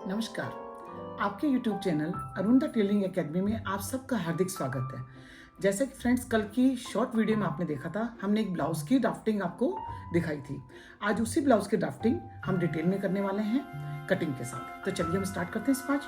नमस्कार। आपके YouTube channel Arunita tailoring academy में आप सबका हार्दिक स्वागत है। जैसे कि फ्रेंड्स, कल की शॉर्ट वीडियो में आपने देखा था, हमने एक ब्लाउज की ड्राफ्टिंग आपको दिखाई थी। आज उसी ब्लाउज की ड्राफ्टिंग हम डिटेल में करने वाले हैं कटिंग के साथ। तो चलिए हम स्टार्ट करते हैं इसको आज।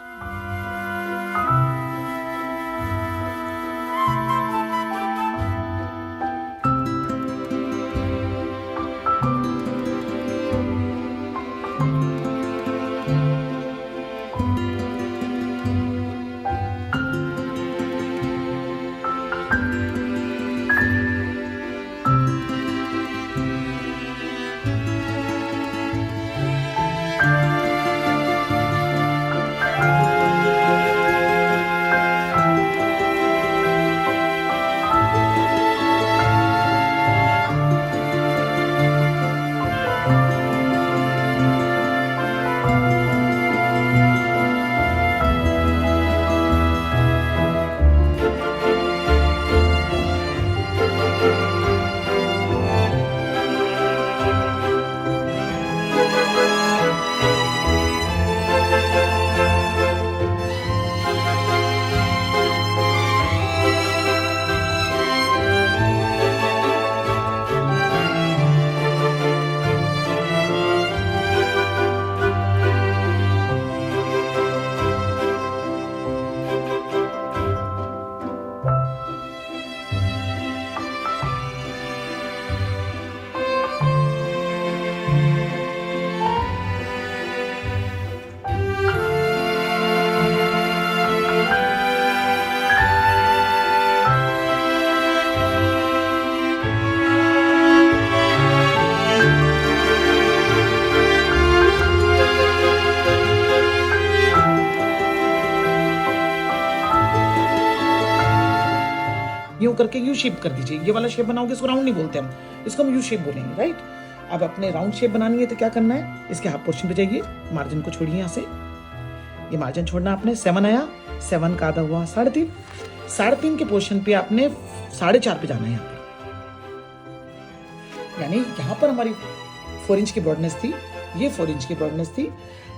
यूं करके यू शेप कर दीजिए। ये वाला शेप बनाओगे, इसको राउंड नहीं बोलते हम, इसको हम यू शेप बोलेंगे, राइट। अब अपने राउंड शेप बनानी है तो क्या करना है, इसके हाफ पोर्शन पे जाइए, मार्जिन को छोड़िए यहाँ से। ये मार्जिन छोड़ना आपने, 7 आया, 7 का आधा हुआ 3.5, 3.5 के पोर्शन पे आपने 4.5 पे जाना है यहाँ पे। यानी यहाँ पर हमारी 4 इंच की ब्रॉडनेस थी, ये 4 इंच की ब्रॉडनेस थी।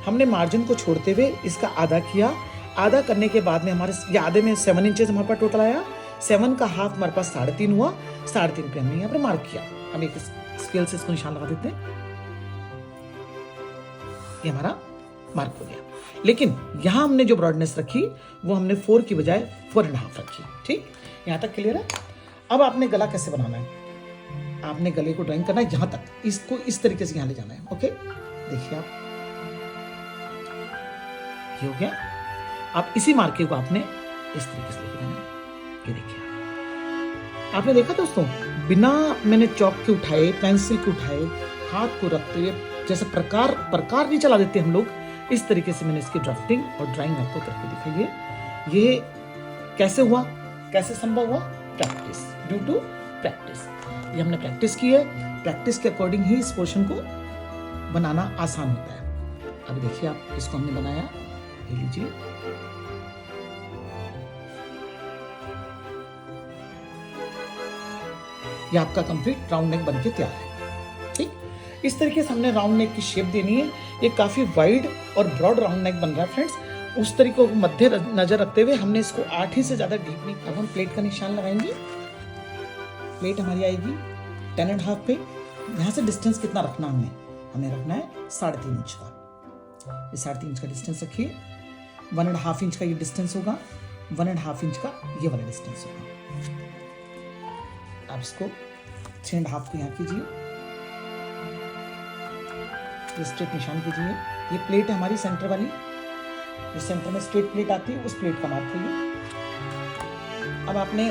हमने मार्जिन को छोड़ते हुए इसका आधा किया। आधा करने के बाद में हमारे ये आधे में 7 इंचेस हमारे पास टोटल आया। 7 का हाफ हमारे पास 3.5 हुआ। 3.5 पे हमने यहाँ पर मार्क किया। हम एक स्केल से इसको निशान लगा देते हैं। ये हमारा मार्क हो गया। लेकिन यहाँ हमने जो ब्रॉडनेस रखी वो हमने 4 की बजाय 4.5 रखी। ठीक, यहाँ तक क्लियर है। अब आपने गला कैसे बनाना है, आपने गले को ड्राइंग करना है यहाँ तक, इसको इस तरीके से यहाँ ले जाना है। ओके, देखिए आप, ये हो गया। अब इसी मार्के को आपने इस तरीके से लेके जाना है। ये देखिए, आपने देखा दोस्तों, बिना मैंने चौक के उठाए, पेंसिल के उठाए, हाथ को रखते हुए, जैसे प्रकार नहीं चला देते हम लोग, इस तरीके से मैंने इसकी ड्राफ्टिंग और ड्राइंग आपको करके दिखाई है। ये कैसे हुआ, कैसे संभव हुआ? Practice, due to practice. ये हमने प्रैक्टिस की है। प्रैक्टिस के अकॉर्डिंग ही इस पोर्शन को बनाना आसान होता है। अब देखिए आप, इसको हमने बनाया, ये लीजिए, ये आपका कंप्लीट राउंड नेक बनके तैयार है। ठीक, इस तरीके से हमने राउंड नेक की शेप देनी है। ये काफी वाइड और ब्रॉड राउंड नेक बन रहा है फ्रेंड्स। उस तरीके को मध्य नजर रखते हुए हमने इसको 8 ही से ज्यादा डीप नहीं। अब हम प्लेट का निशान लगाएंगे। प्लेट हमारी आएगी 10.5 पे। यहाँ से डिस्टेंस कितना रखना हमें रखना है 3.5 इंच का। ये 3.5 इंच का डिस्टेंस रखिए। 1.5 इंच का ये डिस्टेंस होगा, 1.5 इंच का ये वाला डिस्टेंस होगा। आप इसको 3.5 को यहाँ कीजिए, स्ट्रेट निशान कीजिए। ये प्लेट है हमारी सेंटर वाली, जो सेंटर में स्ट्रेट प्लेट आती है, उस प्लेट का मार्क कीजिए। अब आपने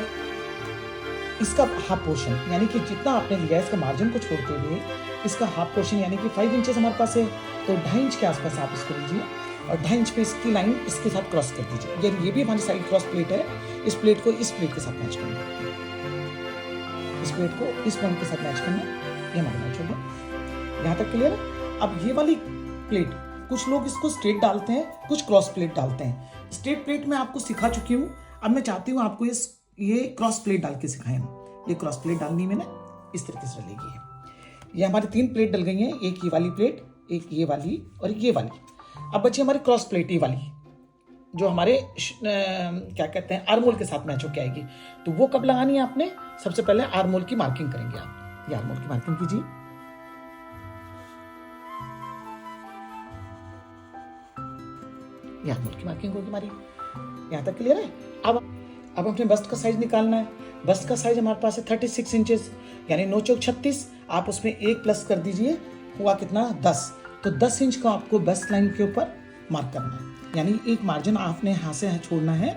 इसका हाफ पोर्शन, यानी कि जितना आपने लिया इसका मार्जिन को छोड़ते हुए, इसका हाफ पोर्शन यानी कि 5 इंचेस हमारे पास है, तो 2.5 इंच के आसपास आप इसको लीजिए और 2.5 इंच पे इसकी लाइन इसके साथ क्रॉस कर दीजिए। ये भी हमारी साइड क्रॉस प्लेट है। इस प्लेट को इस प्लेट के साथ मैच करना, इस प्लेट को इस पॉइंट के साथ मैच करना। ये हमारा मैच होगा। यहाँ तक क्लियर है। अब ये वाली प्लेट, कुछ लोग इसको स्ट्रेट डालते हैं, कुछ क्रॉस प्लेट डालते हैं। स्ट्रेट प्लेट में आपको सिखा चुकी हूँ। अब मैं चाहती हूँ आपको ये क्रॉस प्लेट डाल के सिखाएं। ये क्रॉस प्लेट डालनी मैंने इस तरीके से डलेगी है। ये हमारी 3 प्लेट डल गई हैं, एक ये वाली प्लेट, एक ये वाली और ये वाली। अब बची हमारी क्रॉस प्लेटी वाली, जो हमारे क्या कहते हैं आर्मोल के साथ मैच होके आएगी। तो वो कब लगानी है आपने? सबसे पहले आर्मोल की मार्किंग करेंगे आप। ये आर्मोल की मार्किंग कीजिए। ये आर्मोल की मार्किंग होगी हमारी, यहां तक क्लियर है। अब अपने बस्ट का साइज निकालना है। बस्ट का साइज हमारे पास है 36 इंचेस, यानी 9 चौक 36। आप उसमें 1 प्लस कर दीजिए, हुआ कितना? 10। तो 10 इंच का आपको बस्ट लाइन के ऊपर मार्क करना है, यानी एक मार्जिन आपने यहाँ से छोड़ना है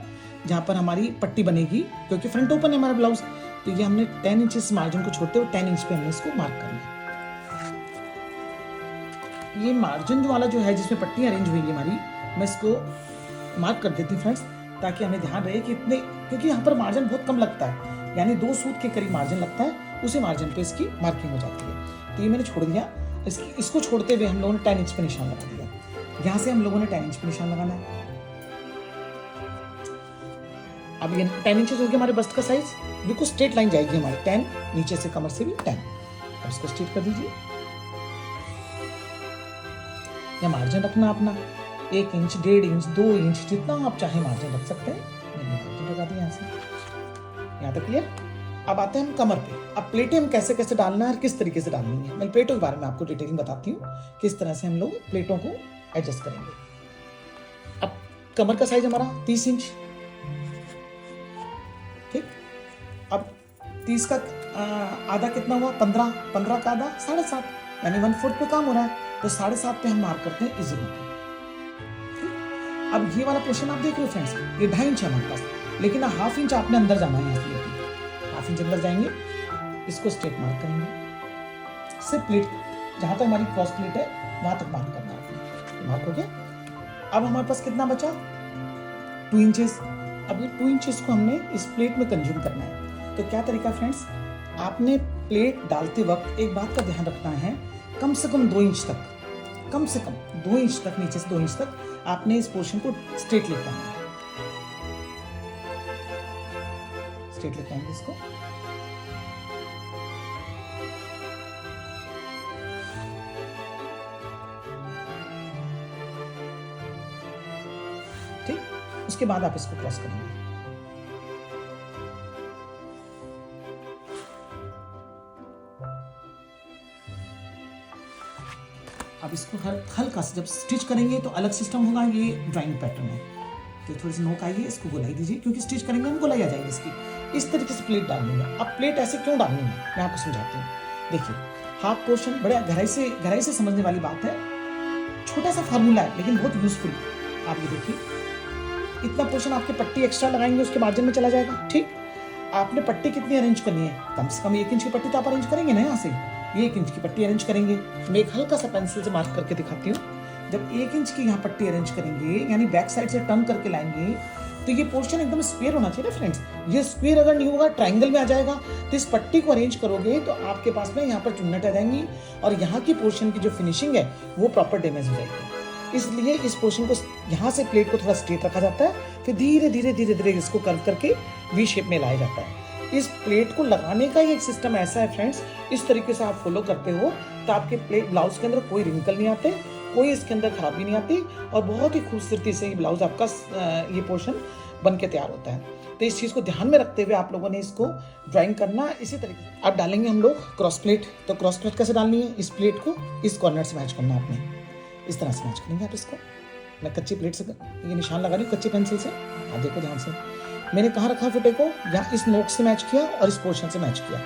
जहाँ पर हमारी पट्टी बनेगी, क्योंकि फ्रंट ओपन है हमारा ब्लाउज। तो ये हमने 10 इंच इस मार्जिन को छोड़ते हुए 10 इंच पे हमने इसको मार्क करना है। ये मार्जिन वाला जो है जिसमें पट्टी अरेंज हुई है हमारी, मैं इसको मार्क कर देती हूँ फ्रेंड्स, ताकि हमें ध्यान रहे कि इतने, क्योंकि यहाँ पर मार्जिन बहुत कम लगता है, यानी 2 सूत के करीब मार्जिन लगता है, उसी मार्जिन पे इसकी मार्किंग हो जाती है। तो ये मैंने छोड़ दिया। इसको छोड़ते हुए हम लोगों ने 10 इंच पे निशान लगा दिया। यहाँ से हम लोगों ने 10 इंच पे निशान लगाना है। अब ये 10 इंचेस हो गया हमारे बस्ट का साइज, बिल्कुल स्ट्रेट लाइन जाएगी हमारी 10, नीचे से कमर से भी 10। अब इसको स्ट्रेट कर दीजिए। या मार्जिन रखना अपना 1 इंच, 1.5 इंच, 2 इंच, जितना आप चाहे मार्जिन रख सकते हैं। मैंने मार्जिन लगा दिया यहाँ से, यहाँ तक क्लियर। अब आते हैं हम कमर पे। अब प्लेटें हम कैसे कैसे डालना है और किस तरीके से डालनी है, मैं प्लेटों के बारे में आपको डिटेलिंग बताती हूँ, किस तरह से हम लोग प्लेटों को एडजस्ट करेंगे। अब कमर का साइज हमारा 30 इंच, ठीक। अब 30 का आधा कितना हुआ? 15, 15 का आधा 7.5, यानी 1/4 पे काम हो रहा है, तो 7.5 पे हम मार्क करते हैं इजी पे। अब ये वाला पोर्शन आप देख रहे हो फ्रेंड्स, ये 2.5 इंच है हमारे पास, लेकिन 1/2 इंच आपने अंदर जाना है। यहाँ से 1/2 इंच अंदर जाएंगे, इसको स्ट्रेट मार्क करेंगे। सिर्फ प्लेट जहां तक हमारी क्रॉस प्लेट है वहां तक मार्क करना है आपने। मार्क हो गया। अब हमारे पास कितना बचा? 2 इंचेस। अब ये 2 इंचेस को हमने इस प्लेट में कंज्यूम करना है। तो क्या तरीका फ्रेंड्स, आपने प्लेट डालते वक्त एक बात का ध्यान रखना है, कम से कम 2 इंच तक, कम से कम 2 इंच तक, नीचे से 2 इंच तक आपने इस पोर्शन को स्ट्रेट लेके आना है। स्ट्रेट लेके आएंगे इसको। ठीक, उसके बाद आप इसको क्रॉस करेंगे। अब इसको हल्का से जब स्टिच करेंगे तो अलग सिस्टम होगा, ये ड्राइंग पैटर्न है। तो थोड़ी सी नोक आई है, इसको गोलाई दीजिए, क्योंकि स्टिच करेंगे हम गोलाई आ जाएगी इसकी। इस तरीके से प्लेट डालनी है। अब प्लेट ऐसे क्यों डालनी है मैं आपको समझाती हूँ। देखिए, हाफ पोर्शन बड़ा गहराई से समझने वाली बात है, छोटा सा फार्मूला है लेकिन बहुत यूजफुल। आप ये देखिए, इतना पोर्शन आपके पट्टी एक्स्ट्रा लगाएंगे उसके मार्जिन में चला जाएगा। ठीक, आपने पट्टी कितनी अरेंज करनी है? कम से कम 1 इंच की पट्टी तो आप अरेंज करेंगे ना। यहाँ से ये 1 इंच की पट्टी अरेंज करेंगे। मैं एक हल्का सा पेंसिल से मार्क करके दिखाती हूँ। जब 1 इंच की यहाँ पट्टी अरेंज करेंगे, यानी बैक साइड से टर्न करके लाएंगे, तो ये पोर्शन एकदम स्क्वायर होना चाहिए ना फ्रेंड्स। ये स्क्वायर अगर नहीं होगा, ट्रायंगल में आ जाएगा। तो इस पट्टी को अरेंज करोगे तो आपके पास में यहाँ पर चुन्नट आ जाएंगी और यहाँ की पोर्शन की जो फिनिशिंग है वो प्रॉपर डैमेज हो जाएगी। इसलिए इस पोर्शन को यहाँ से प्लेट को थोड़ा स्ट्रेट रखा जाता है, फिर धीरे धीरे इसको कर्व करके वी शेप में लाया जाता है। इस प्लेट को लगाने का ही एक सिस्टम ऐसा है फ्रेंड्स, इस तरीके से आप फॉलो करते हो तो आपके प्लेट ब्लाउज के अंदर कोई रिंकल नहीं आते, कोई इसके अंदर खराबी नहीं आती और बहुत ही खूबसूरती से ये ब्लाउज आपका ये पोर्शन बन के तैयार होता है। तो इस चीज़ को ध्यान में रखते हुए आप लोगों ने इसको ड्राइंग करना। इसी तरीके से अब डालेंगे हम लोग क्रॉस प्लेट। तो क्रॉस प्लेट कैसे डालनी है? इस प्लेट को इस कॉर्नर से मैच करना आपने, इस तरह से मैच करेंगे आप इसको। मैं कच्ची प्लेट से ये निशान लगा रही हूँ, कच्ची पेंसिल से। आप देखो ध्यान से, मैंने कहाँ रखा फुटे को? यहाँ इस नोक से मैच किया और इस पोर्शन से मैच किया,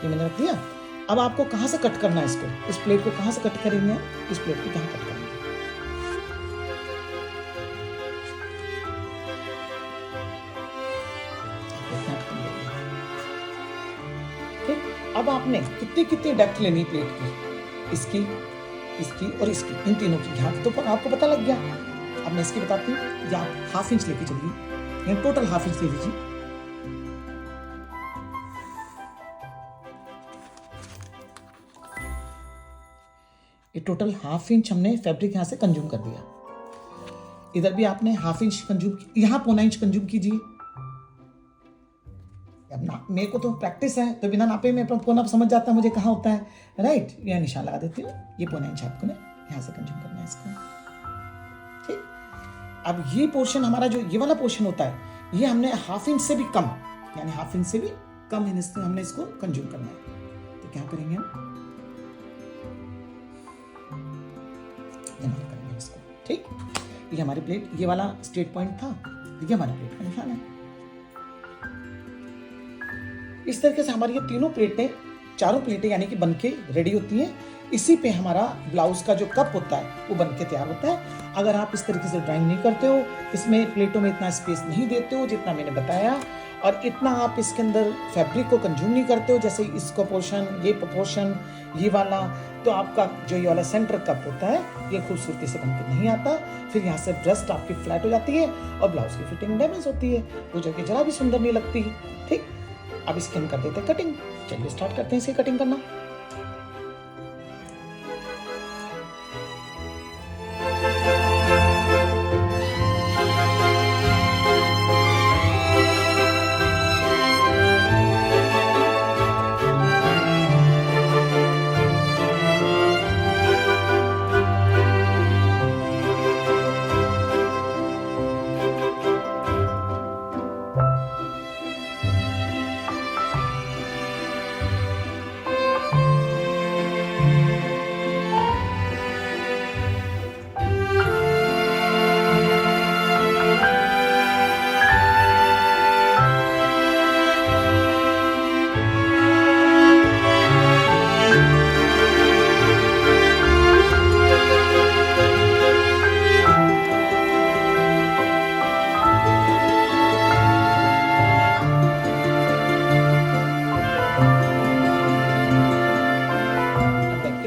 ये मैंने रख दिया। अब आपको कहाँ से कट करना है इसको? इस प्लेट को कहाँ से कट करेंगे? इस प्लेट को कहाँ कट करेंगे? ठीक, अब आपने कितनी डेप्थ लेनी प्लेट की? इसकी और इसकी, इन तीनों की। यहाँ तो आपको पता लग गया। अब मैं इसकी बताती हूँ। या आप 1/2 इंच लेके चलिए, यहाँ टोटल 1/2 इंच ले लीजिए। ये टोटल 1/2 इंच हमने फैब्रिक यहाँ से कंज्यूम कर दिया। इधर भी आपने 1/2 इंच कंज्यूम, यहाँ 1/4 इंच कंज्यूम कीजिए। अब ना मेरे को तो प्रैक्टिस है, तो बिना नापे में पौना समझ जाता है मुझे कहाँ होता है, राइट। यह निशान लगा देती हूँ। ये 1/4 इंच आपको ना यहाँ से कंज्यूम करना है इसको। ठीक। अब ये पोर्शन हमारा जो ये वाला पोर्शन होता है, ये हमने हाफ इंच से भी कम, यानी हाफ इंच से भी कम हमने इसको कंज्यूम करना है। तो क्या करेंगे हम, करेंगे इसको। ठीक, ये हमारी प्लेट, ये वाला स्ट्रेट पॉइंट था, ये हमारी प्लेट का निशान है। इस तरीके से हमारी ये तीनों प्लेटें, चारों प्लेटें यानी कि बनके रेडी होती हैं। इसी पे हमारा ब्लाउज का जो कप होता है वो बनके तैयार होता है। अगर आप इस तरीके से ड्राइंग नहीं करते हो, इसमें प्लेटों में इतना स्पेस नहीं देते हो जितना मैंने बताया, और इतना आप इसके अंदर फैब्रिक को कंज्यूम नहीं करते हो, जैसे इसका पोर्शन, ये पोर्शन, ये वाला, तो आपका जो ये वाला सेंटर कप होता है ये खूबसूरती से बनके नहीं आता। फिर यहाँ से ब्रेस्ट आपकी फ्लैट हो जाती है और ब्लाउज की फिटिंग डैमेज होती है, वो जगह जरा भी सुंदर नहीं लगती। ठीक, अब इसकी हम कर देते हैं कटिंग। चलिए स्टार्ट करते हैं इसकी कटिंग करना।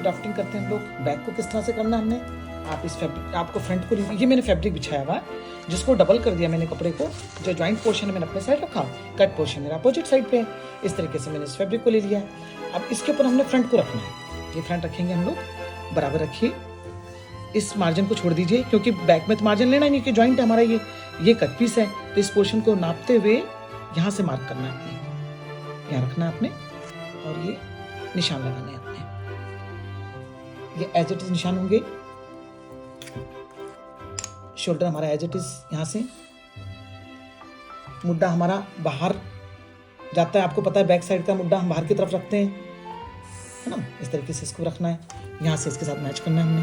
ड्राफ्टिंग करते हैं हम लोग। बैक को किस तरह से करना है हमने, आप इस फैब्रिक, आपको फ्रंट को, ये मैंने फैब्रिक बिछाया हुआ है जिसको डबल कर दिया मैंने कपड़े को। जो जॉइंट पोर्शन है मैंने अपने साइड रखा, कट पोर्शन मेरा अपोजिट साइड पे है। इस तरीके से मैंने इस फैब्रिक को ले लिया है। अब इसके ऊपर हमने फ्रंट को रखना है। ये फ्रंट रखेंगे हम लोग, बराबर रखिए। इस मार्जिन को छोड़ दीजिए क्योंकि बैक में तो मार्जिन लेना नहीं, कि जॉइंट है हमारा, ये कट पीस है, तो इस पोर्शन को नापते हुए यहाँ से मार्क करना है आपने, यहाँ रखना है आपने, और ये निशान लगाने हैं आपने। ये एज इट इज निशान होंगे। शोल्डर हमारा एज इट इज, यहाँ से मुड्डा हमारा बाहर जाता है, आपको पता है बैक साइड का मुड्डा हम बाहर की तरफ रखते हैं, है ना। इस तरीके से इसको रखना है, यहाँ से इसके साथ मैच करना है हमने।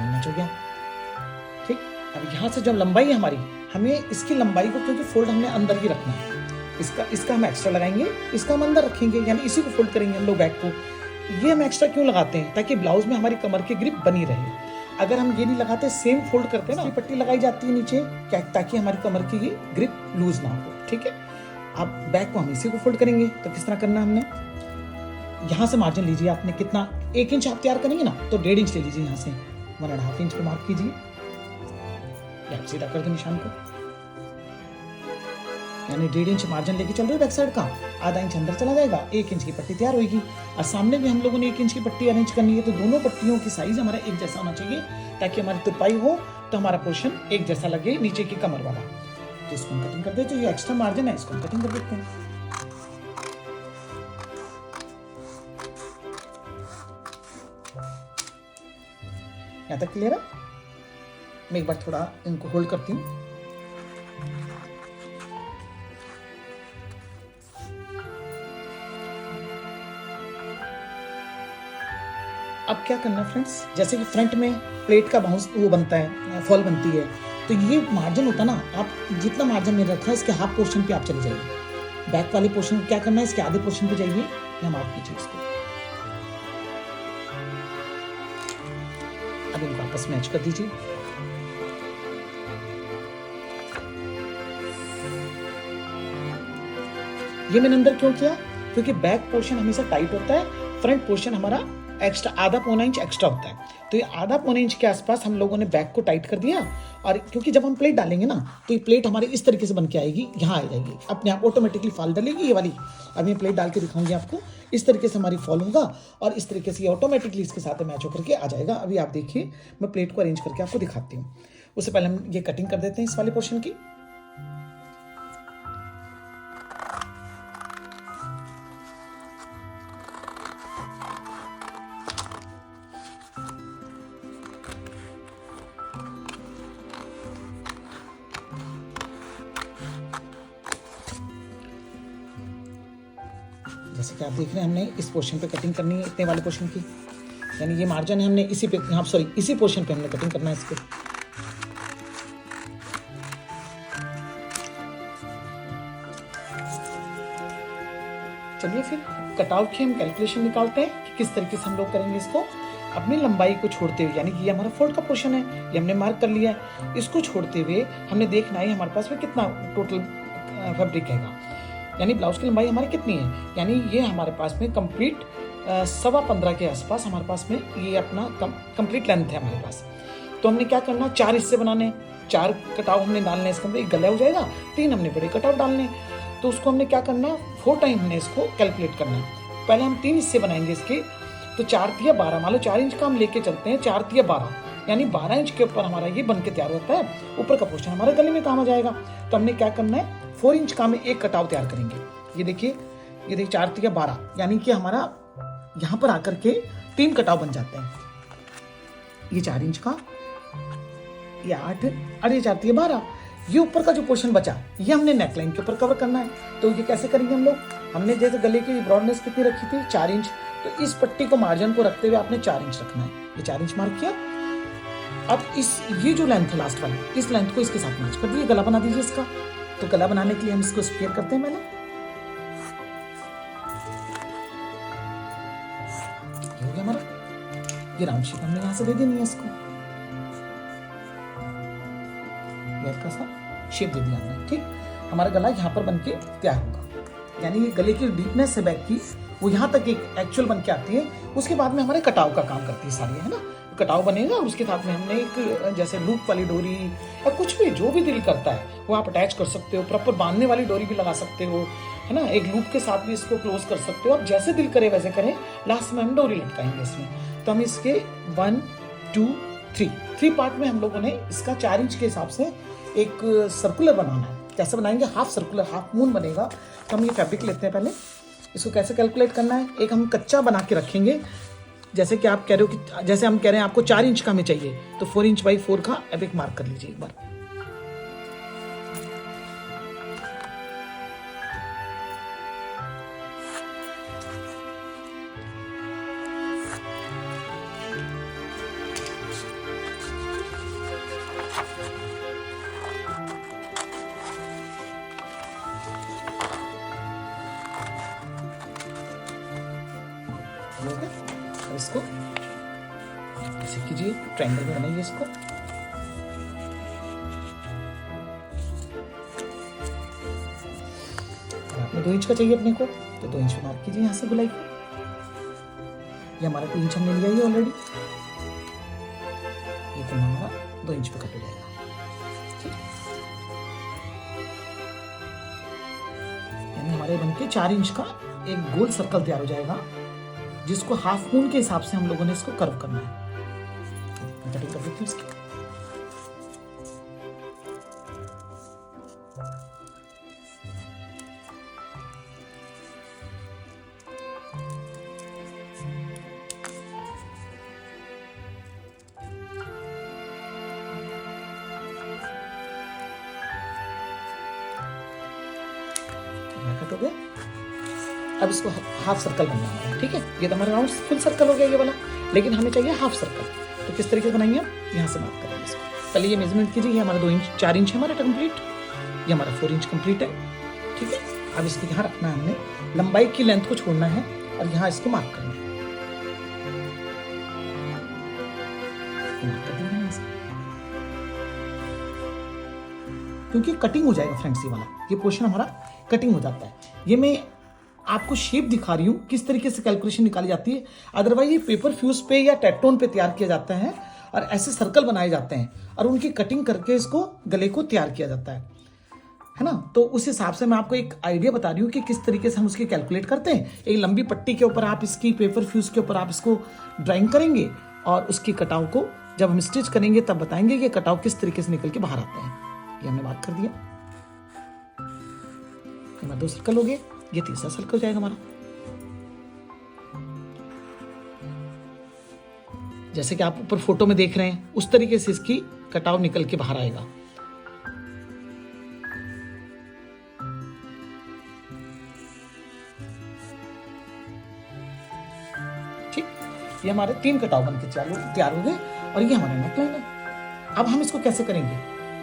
मैच हो गया। ठीक, अब यहाँ से जो लंबाई है हमारी, हमें इसकी लंबाई को, क्योंकि फोल्ड हमने अंदर ही रखना है, इसका हम एक्स्ट्रा लगाएंगे, इसका हम अंदर रखेंगे, यानी इसी को फोल्ड करेंगे हम लोग बैक को। ये हम एक्स्ट्रा क्यों लगाते हैं, ताकि ब्लाउज में हमारी कमर की ग्रिप बनी रहे। अगर हम ये नहीं लगाते, सेम फोल्ड करते हैं ना, पट्टी लगाई जाती है नीचे, ताकि हमारी कमर की ग्रिप लूज ना हो। ठीक है, अब बैक को हम इसी को फोल्ड करेंगे। तो किस तरह करना हमने, यहाँ से मार्जिन लीजिए आपने, कितना 1 इंच आप तैयार करेंगे ना, तो 1.5 इंच ले लीजिए, यहाँ से 1.5 इंच पे मार्क कीजिए। आप सीधा कर दो निशान को, यानी 1.5 इंच मार्जिन लेके चल रहे हो बैक साइड का, आधा इंच अंदर चला जाएगा, 1 इंच की पट्टी तैयार होगी। और सामने भी हम लोगों ने 1 इंच की पट्टी अरेंज करनी है, तो दोनों पट्टियों की साइज हमारा एक जैसा होना चाहिए, ताकि हमारी तुरपाई हो तो हमारा पोर्शन एक जैसा लगे नीचे की कमर वाला। तो इसको हम कटिंग कर देते हैं, जो एक्स्ट्रा मार्जिन है इसको हम कटिंग कर देते हैं। यहाँ तक क्लियर है। मैं एक बार थोड़ा इनको होल्ड करती हूँ। अब क्या करना है फ्रेंड्स, जैसे कि फ्रंट में प्लेट का बाउंस वो बनता है, फॉल बनती है, तो ये मार्जिन होता है ना, आप जितना मार्जिन मैंने रखा है इसके हाफ पोर्शन पे आप चले जाइए। बैक वाले पोर्शन को क्या करना है, इसके आधे पोर्शन पे जाइए, या मार्क कीजिए इसको। अब इनको आपस में मैच कर दीजिए। ये मैंने अंदर क्यों किया, क्योंकि बैक पोर्शन हमेशा टाइट होता है, फ्रंट पोर्शन हमारा एक्स्ट्रा आधा पौना इंच एक्स्ट्रा होता है। तो ये आधा पौने इंच के आसपास हम लोगों ने बैक को टाइट कर दिया। और क्योंकि जब हम प्लेट डालेंगे ना, तो ये प्लेट हमारे इस तरीके से बन के आएगी, यहाँ आ जाएगी अपने आप, ऑटोमेटिकली फॉल डलेगी ये वाली। अब ये प्लेट डाल के दिखाऊंगी आपको, इस तरीके से हमारी फॉल होगा और इस तरीके से ये ऑटोमेटिकली इसके साथ मैच होकर के आ जाएगा। अभी आप देखिए, मैं प्लेट को अरेंज करके आपको दिखाती हूँ। उससे पहले हम ये कटिंग कर देते हैं इस वाले पोर्शन की। जैसे कि आप देख रहे हैं हमने इस पोर्शन पे कटिंग करनी है, इतने वाले पोर्शन की, यानी ये मार्जिन है, हमने इसी पे, हाँ सॉरी, इसी पोर्शन पे हमने कटिंग करना है इसको। चलिए फिर कटआउट की हम कैलकुलेशन निकालते हैं कि किस तरीके से हम लोग करेंगे इसको अपनी लंबाई को छोड़ते हुए, यानी कि ये हमारा फोल्ड का पोर्शन है, ये हमने मार्क कर लिया है। इसको छोड़ते हुए हमने देखना है हमारे पास में कितना टोटल फैब्रिक रहेगा, यानी ब्लाउज की लंबाई हमारी कितनी है, यानी ये हमारे पास में कंप्लीट 15.25 के आसपास हमारे पास में ये अपना कंप्लीट लेंथ है हमारे पास। तो हमने क्या करना, 4 हिस्से बनाने, 4 कटाव हमने डालने इसके अंदर, एक गला हो जाएगा, 3 हमने बड़े कटाव डालने। तो उसको हमने क्या करना, 4 टाइम हमने इसको कैलकुलेट करना है। पहले हम 3 हिस्से बनाएंगे इसके, तो 4 तिया 12, मान लो 4 इंच का हम लेके चलते हैं, 4 तिया 12, यानी 12 इंच के ऊपर हमारा ये बन के तैयार होता है। ऊपर का पोर्शन हमारे गले में काम आ जाएगा। तो हमने क्या करना है, 4 इंच का में एक कटाव तैयार करेंगे। ये देखिए 4 तिया 12, यानी कि हमारा यहाँ पर आकर के 3 कटाव बन जाते हैं। ये 4 इंच का, ये 8 और ये 4 तिया 12। ये ऊपर का जो पोर्शन बचा ये हमने नेकलाइन के ऊपर कवर करना है। तो ये कैसे करेंगे हम लोग, हमने जैसे गले की ब्रॉडनेस कितनी रखी थी, 4 इंच, तो इस पट्टी को मार्जिन को रखते हुए आपने 4 इंच रखना है। ये 4 इंच मार्क किया। अब ये जो लेंथ है लास्ट वाली, इस लेंथ को इसके साथ मैच कर दिए, गला बना दीजिए इसका। तो गला बनाने के लिए हम इसको स्क्वायर करते हैं। मैंने ये हो गया हमारा, ये राउंड शेप हमने यहां से दे देनी है इसको, का सा शेप दे दिया हमने। ठीक, हमारा गला यहाँ पर बनके तैयार होगा, यानी ये गले की डीपनेस है बैक की, वो यहाँ तक एक एक्चुअल बन के आती है। उसके बाद में हमारे कटाव का काम करती है सारी, है ना। कटाव बनेगा और उसके साथ में हमने एक जैसे लूप वाली डोरी या कुछ भी जो भी दिल करता है वो आप अटैच कर सकते हो। प्रॉपर बांधने वाली डोरी भी लगा सकते हो, है ना। एक लूप के साथ भी इसको क्लोज कर सकते हो, आप जैसे दिल करे वैसे करें। लास्ट में हम डोरी लटकाएंगे इसमें। तो हम इसके 1 2 3 पार्ट में हम लोगों ने इसका 4 इंच के हिसाब से एक सर्कुलर बनाना है। कैसे बनाएंगे, हाफ सर्कुलर, हाफ मून बनेगा। तो हम ये फैब्रिक लेते हैं, पहले इसको कैसे कैलकुलेट करना है। एक हम कच्चा बना के रखेंगे, जैसे कि आप कह रहे हो कि जैसे हम कह रहे हैं आपको 4 इंच का हमें चाहिए, तो 4 इंच बाई 4 का अब एक मार्क कर लीजिए एक बार। इसको ऐसे कीजिए, ट्रायंगल में बनाइए इसको। आपने 2 इंच का चाहिए अपने को, तो 2 इंच पे मार्क कीजिए यहाँ से गुलाई को। ये हमारा 2 इंच हमने लिया ही ऑलरेडी, ये तो हमारा 2 इंच पे कट हो जाएगा। ठीक, यानी हमारे बनके 4 इंच का एक गोल सर्कल तैयार हो जाएगा, जिसको हाफ मून के हिसाब से हम लोगों ने इसको कर्व करना है। कटिंग कर देती हूँ इसकी। कट हो गया। अब इसको हाफ सर्कल बनना है। ठीक है, ये तो हमारा राउंड फुल सर्कल हो गया ये वाला, लेकिन हमें चाहिए हाफ सर्कल। तो किस तरीके से बनाएंगे हम, यहाँ से मार्क करेंगे इसको। पहले ये मेजरमेंट कीजिए, ये हमारा 2 इंच 4 इंच है हमारा कंप्लीट, ये हमारा 4 इंच कंप्लीट है। ठीक है, अब इसको यहाँ रखना है हमने, लंबाई की लेंथ को छोड़ना है और यहाँ इसको मार्क करना है। मार्क कर देना है क्योंकि कटिंग हो जाएगा फ्रेंड्स, ये वाला ये पोर्शन हमारा कटिंग हो जाता है। ये मैं आपको शेप दिखा रही हूँ किस तरीके से कैलकुलेशन निकाली जाती है। अदरवाइज ये पेपर फ्यूज पे या टेटोन पे तैयार किया जाता है और ऐसे सर्कल बनाए जाते हैं और उनकी कटिंग करके इसको गले को तैयार किया जाता है ना। तो उस हिसाब से मैं आपको एक आइडिया बता रही हूँ कि किस तरीके से हम उसकी कैलकुलेट करते हैं। एक लंबी पट्टी के ऊपर आप इसकी पेपर फ्यूज के ऊपर आप इसको ड्राइंग करेंगे और उसकी कटाव को जब हम स्टिच करेंगे तब बताएंगे कि कटाव किस तरीके से निकल के बाहर आते हैं। ये हमने बात कर दिया। हमारा 2 सर्कल हो गए, ये तीसरा सर्कल हो जाएगा हमारा। जैसे कि आप ऊपर फोटो में देख रहे हैं उस तरीके से इसकी कटाव निकल के बाहर आएगा। ये हमारे 3 कटाव बन के तैयार हो गए और ये हमारा नेकलाइन है। अब हम इसको कैसे करेंगे?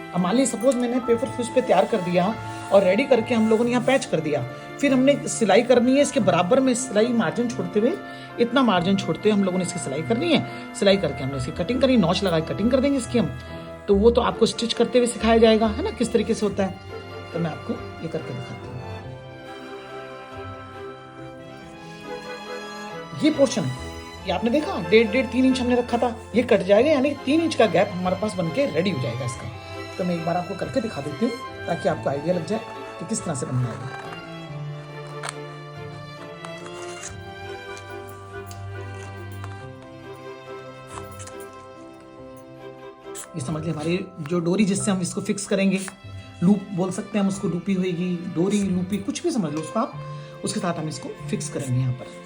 अब मान लीजिए सपोज मैंने पेपर फ्यूज पे तैयार कर दिया और रेडी करके हम लोगों ने यहाँ पैच कर दिया, फिर हमने सिलाई करनी है इसके बराबर में, सिलाई मार्जिन छोड़ते हुए, इतना मार्जिन छोड़ते हुए हम लोगों ने इसकी सिलाई करनी है। सिलाई करके हमने इसकी कटिंग करनी, नॉच लगा के कटिंग कर देंगे इसकी हम। तो वो तो आपको स्टिच करते हुए सिखाया जाएगा, है ना, किस तरीके से होता है। तो मैं आपको ये करके दिखाती हूँ। ये पोर्शन ये आपने देखा 1.5-3 इंच हमने रखा था, ये कट जाएगा, यानी 3 इंच का गैप हमारे पास बन के रेडी हो जाएगा इसका। तो मैं एक बार आपको करके दिखा देती हूँ ताकि आपको आइडिया लग जाए कि किस तरह से बनना है। ये समझ लिया हमारी जो डोरी जिससे हम इसको फिक्स करेंगे, लूप बोल सकते हैं हम उसको, लूपी होएगी, डोरी लूपी कुछ भी समझ लो उसको आप, उसके साथ हम इसको फिक्स करेंगे यहाँ पर।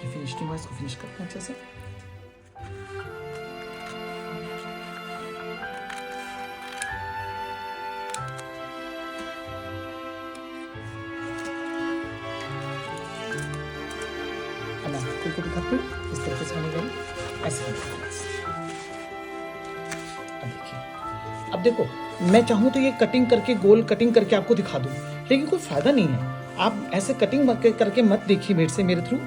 फिनिशिंग वाइज को फिनिश करते हैं अच्छे से। खुल के दिखाते हैं इस तरीके से बनेगा, ऐसे देखिए। अब देखो मैं चाहूँ तो ये कटिंग करके, गोल कटिंग करके आपको दिखा दूँ, लेकिन कोई फायदा नहीं है। आप ऐसे कटिंग करके मत देखिए मेरे थ्रू।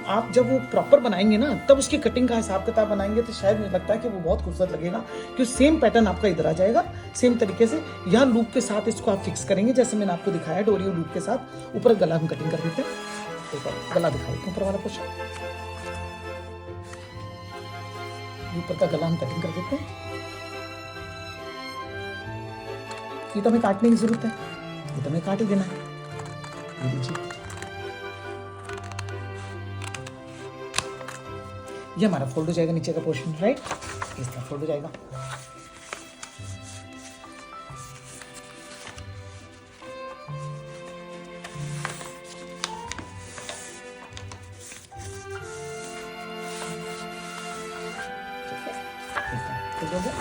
आप जब वो प्रॉपर बनाएंगे ना, तब उसकी कटिंग का हिसाब किताब बनाएंगे, तो शायद मुझे लगता है कि वो बहुत खूबसूरत लगेगा, क्योंकि सेम पैटर्न आपका इधर आ जाएगा। सेम तरीके से यहाँ लूप के साथ इसको आप फिक्स करेंगे, जैसे मैंने आपको दिखाया डोरी और लूप के साथ। ऊपर गला हम कटिंग कर देते हैं, एक बार गला दिखा देते हैं ऊपर वाला पोर्शन। ऊपर का गला हम कटिंग कर देते हैं। ये तो हमें काटने की जरूरत है, ये तो हमें काट ही देना है। ये लीजिए, ये हमारा फोल्ड हो जाएगा नीचे का पोर्शन, राइट, इस तरह फोल्ड हो जाएगा। ठीक है,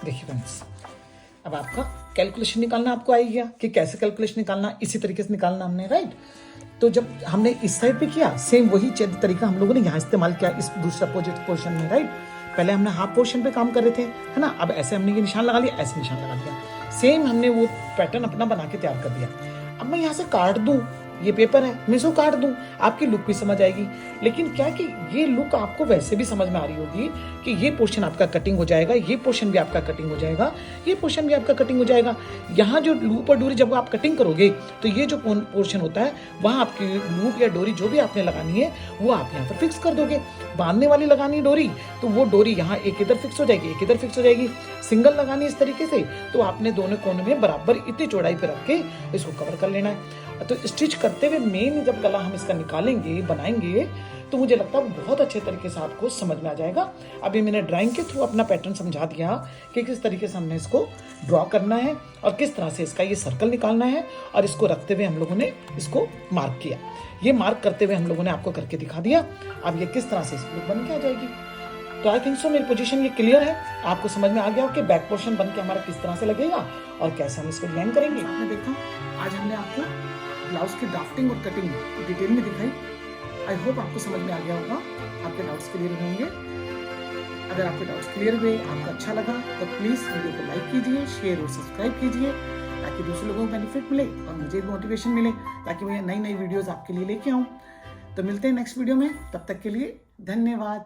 देखिए फ्रेंड्स, अब आपका कैलकुलेशन निकालना आपको आ गया कि कैसे कैलकुलेशन निकालना, इसी तरीके से निकालना हमने, राइट। तो जब हमने इस साइड पे किया, सेम वही तरीका हम लोगों ने यहाँ इस्तेमाल किया इस दूसरा पोर्शन में, राइट। पहले हमने हाफ पोर्शन पे काम कर रहे थे, है ना। अब ऐसे हमने ये निशान लगा लिया, ऐसे निशान लगा दिया, सेम हमने वो पैटर्न अपना बना के तैयार कर दिया। अब मैं यहाँ से काट दूं, ये पेपर है, मैं इसको काट दूं, आपकी लुक भी समझ आएगी। लेकिन क्या कि ये लुक आपको वैसे भी समझ में आ रही होगी कि ये पोर्शन आपका कटिंग हो जाएगा, ये पोर्शन भी आपका कटिंग हो जाएगा, ये पोर्शन भी आपका कटिंग हो जाएगा। यहाँ जो लूप और डोरी जब आप कटिंग करोगे तो ये जो पोर्शन होता है वहाँ आपकी लूप या डोरी जो भी आपने लगानी है वो आप यहाँ पर फिक्स कर दोगे। बांधने वाली लगानी डोरी तो वो डोरी यहाँ एक इधर फिक्स हो जाएगी, एक इधर फिक्स हो जाएगी। सिंगल लगानी इस तरीके से तो आपने दोनों कोने में बराबर इतनी चौड़ाई पे रख के इसको कवर कर लेना है। तो स्टिच करते हुए मेन जब गला हम इसका निकालेंगे, बनाएंगे, तो मुझे लगता है बहुत अच्छे तरीके से आपको समझ में आ जाएगा। अभी मैंने ड्राइंग के थ्रू अपना पैटर्न समझा दिया कि किस तरीके से हमने इसको ड्रॉ करना है और किस तरह से इसका ये सर्कल निकालना है, और इसको रखते हुए हम लोगों ने इसको मार्क किया। ये मार्क करते हुए हम लोगों ने आपको करके दिखा दिया। अब ये किस तरह से इस लुक बन के आ जाएगी। तो आई थिंक सो मेरी पोजीशन ये क्लियर है, आपको समझ में आ गया हो कि बैक पोर्शन बन के हमारा किस तरह से लगेगा और कैसे हम इसको डिजाइन करेंगे। आपने देखा, आज हमने आपको ब्लाउज की ड्राफ्टिंग और कटिंग डिटेल में दिखाई। आई होप आपको समझ में आ गया होगा, आपके डाउट्स क्लियर होंगे। अगर आपके डाउट्स क्लियर हुए, आपको अच्छा लगा, तो प्लीज़ वीडियो को लाइक कीजिए, शेयर और सब्सक्राइब कीजिए, ताकि दूसरे लोगों को बेनिफिट मिले और मुझे भी मोटिवेशन मिले, ताकि मैं नई नई वीडियोज़ आपके लिए लेके आऊँ। तो मिलते हैं नेक्स्ट वीडियो में, तब तक के लिए धन्यवाद।